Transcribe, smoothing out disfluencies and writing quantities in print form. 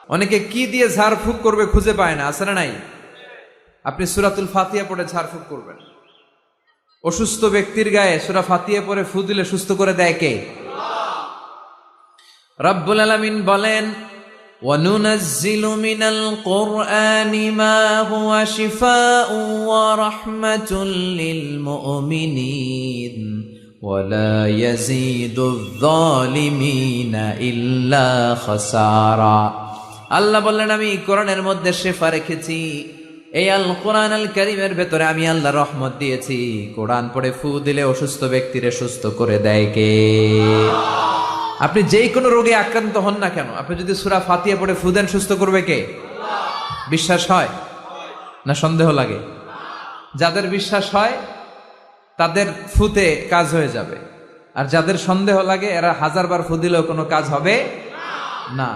অনেকে কি দিয়ে ঝাড়ফুঁক করবে খুঁজে পায় না, আছে না নাই? আপনি সূরাতুল ফাতিহা পড়ে ঝাড়ফুঁক করবেন। অসুস্থ ব্যক্তির গায়ে সূরা ফাতিহা পড়ে ফু দিলে সুস্থ করে দেয় কে? রব্বুল আলামিন বলেন, وَنُنَزِّلُ مِنَ الْقُرْآنِ مَا هُوَ شِفَاءٌ وَرَحْمَةٌ لِّلْمُؤْمِنِينَ وَلَا يَزِيدُ الظَّالِمِينَ إِلَّا خَسَارًا। আল্লাহ বললেন, আমি কোরআনের মধ্যে শেফা রেখেছি। এই আল কোরআন আল কারীমের ভেতরে আমি আল্লাহ রহমত দিয়েছি। কোরআন পড়ে ফু দিলে অসুস্থ ব্যক্তিরে সুস্থ করে দেয় কে? আপনি যেই কোনো রোগে আক্রান্ত হন না কেন, আপনি যদি সূরা ফাতিহা পড়ে ফু দেন, সুস্থ করবে কে? বিশ্বাস হয় না সন্দেহ লাগে? যাদের বিশ্বাস হয় তাদের ফুতে কাজ হয়ে যাবে, আর যাদের সন্দেহ লাগে এরা 1000 বার ফু দিলেও কোনো কাজ হবে না।